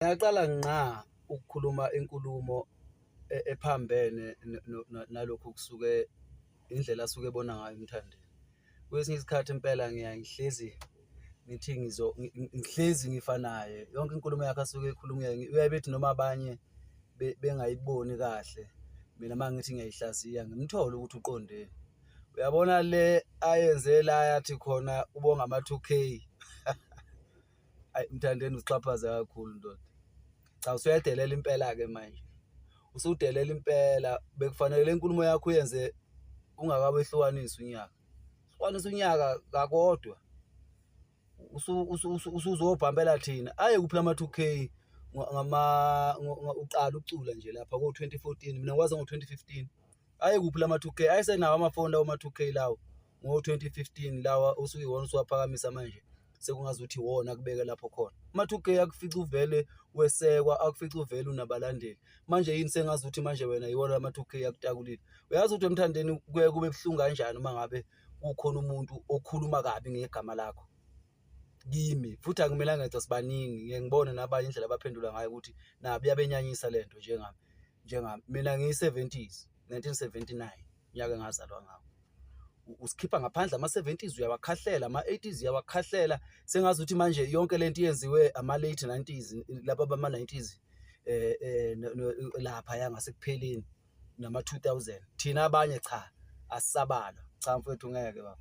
Ngiyaqala ngqa ukukhuluma inkulumo ephambene nalokhu kusuke indlela asuke ebona ngayo uMthandeni. Kwesinye isikhathi impela ngihlezi ngithi ngihlezi ngifanaye yonke inkulumo yakhe asuke ekhuluma uyaye bethi noma abanye bengayiboni kahle, mina mangithi ngiyayihlaziya ngimthole ukuthi uqondeni. Uyabona le ayenze la yathi khona ubonga ama-2K. Ayi Mthandeni usixhaphaze kakhulu ndoda. Cha usuyadelela impela-ke manje. Usudelela impela, bekufanele le nkulumo yakho uyenze ungakawehlukanisi unyaka. Hlukanisa unyaka kakodwa. Usuzobhampela thina. Aye kuphi ama-2K uqala ukucula nje lapha ngo-2014 mina ngikwazi ngo-2015. Aye kuphi lama-2K ayesenawo amafoni lawo ma-2K lawo ngo-2015 lawa usuke iwona usuwaphakamisa manje sekungazuthi iwona kubeke lapho khona. Ama-2K akufica uvele wesekwa, akufica uvele unabalandeli. Manje yini sengazuthi manje wena yiwona lama-2K akutakulile. Uyazi ukuthi Mthandeni kuye kube buhlungu kanjani uma ngabe kukhona umuntu okhuluma kabi ngegama lakho kimi, futhi akumelanga ngithi sibaningi. Ngeke ngibone nabanye indlela abaphendula ngayo ukuthi nabo iyabenyanyisa lento njengami. Mina ngiyi-70s 1979 unyaka engazalwa ngawo. Usikhipha ngaphandle ama-70s uyawakhahlela, ama-80s uyawakhahlela. Sengazuthi manje yonke lento yenziwe ama-late 90s laba bama-90s lapha ngasekupheleni nama-2000. Thina abanye cha asisabalwa. Cha mfowethu ngeke baba.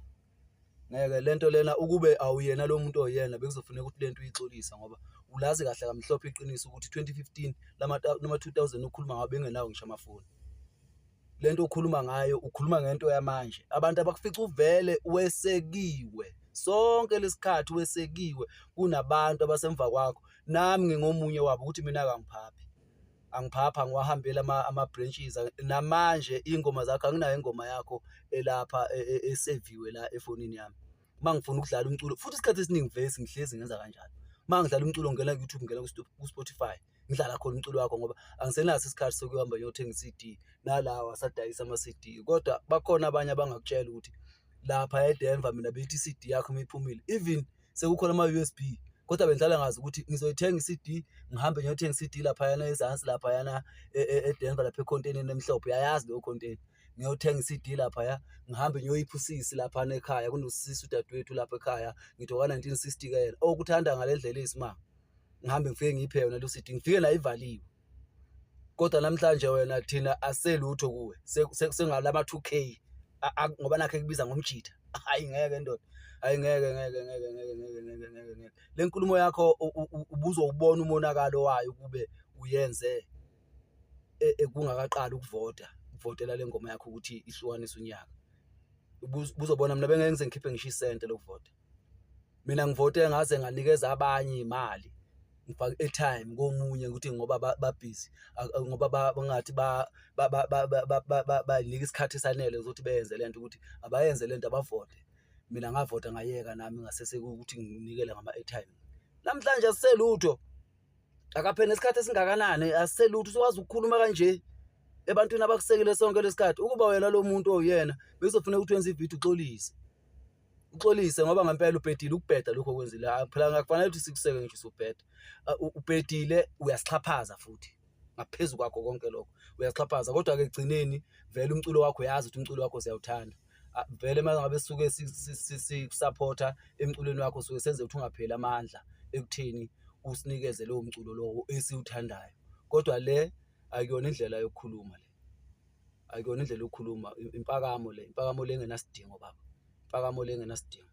Ngeke lento lena ukube awuyena lo muntu oyena bekuzofuneka ukuthi lento uyixolisa ngoba ulazi kahle kamhlophe iqiniso ukuthi 2015 nama-2000 ukhuluma ngabe bengenawo ngisho amafoni. Lento okhuluma ngayo ukhuluma ngento yamanje. Abantu abakufica uvele wesekiwe. Sonke lesikhathi wesekiwe kunabantu abasemva kwakho. Nami ngingomunye wabo ukuthi mina angiphapha ngiwahambela ama-branches namanje ingoma zakho anginayo ingoma yakho elapha eseviwe la efonini yami. Mangifuna ukudlala umculo futhi isikhathi esiningi vese ngihlezi ngenza kanjalo. Mangidlala umculo ngena ku-YouTube ngena ku-Spotify ngidlala khona umculo wakho ngoba angisenaso isikhathi sokuhamba ngiyothenga i-CD nalawa asadayisa ama-CD. Kodwa bakhona abanye abangakutshela ukuthi lapha eDenver mina bethi i-CD yakho miphumile even sekukhona ama-USB. Kodwa bendlala ngazi ukuthi ngizoyithenga i-CD ngihambe ngiyothenga i-CD lapha yana ezansi lapha yana eDenver lapha ekhontenini emhlophe. Uyayazi leyo khonteni. Ngiyothenga i-CD lapha ngihambe ngiyoyiphusisi lapha ekhaya kunosisi udadewethu lapha ekhaya ngithi oka-1960 ke yena okuthanda ngale ndlela eyisimanga. Ngihambe ngifike ngiphe yona lo CD ngifike la ivaliwe. Kodwa namhlanje wena thina aselutho kuwe sengalama 2K ngoba nakhe kubiza ngomjitha. Hayi ngeke ndoda. Hayi ngeke. Le nkulumo yakho ubuzowubona umonakalo wayo kube uyenze kungakaqali ukuvotela le ngoma yakho ukuthi ihlukanise unyaka. Ubuzobona mina bengeke ngize ngikhiphe ngisho isente lokuvota. Mina ngivote ngaze nganikeza abanye imali. Ngifaka airtime komunye ukuthi ngoba babhizi ngoba bangathi banika isikhathi esanele ukuthi beyenze lento ukuthi abayenze lento abavote. Mina ngavota ngayeka nami ngasese ukuthi nginikele ngama-airtime. Namhlanje asiselutho. Akaphela isikhathi esingakanani asiselutho uswazi ukukhuluma kanje ebantwini abakusekile sonke lesikhathi. Ukuba wena lo muntu oyena bekuzofuneka ukuthi wenze ivideo uxolise ngoba ngempela ubhedile ukubheda lokho okwenzile. Phela ngakufanele ukuthi sikuseke ngisho usubheda. Ubhedile uyasixhaphaza futhi ngaphezulu kwakho konke lokho uyasixhaphaza. Kodwa ke egcineni vele umculo wakho uyazi ukuthi umculo wakho siyawuthanda. Vele manje ngabe sisuke si-supporta emculweni wakho suke senze ukuthi ungapheli amandla ekutheni usinikeze lowo mculo lowo esiwuthandayo. Kodwa le akuyona indlela yokukhuluma le. Akuyona indlela yokukhuluma impakamo le engenasidingo baba. Impakamo le engenasidingo.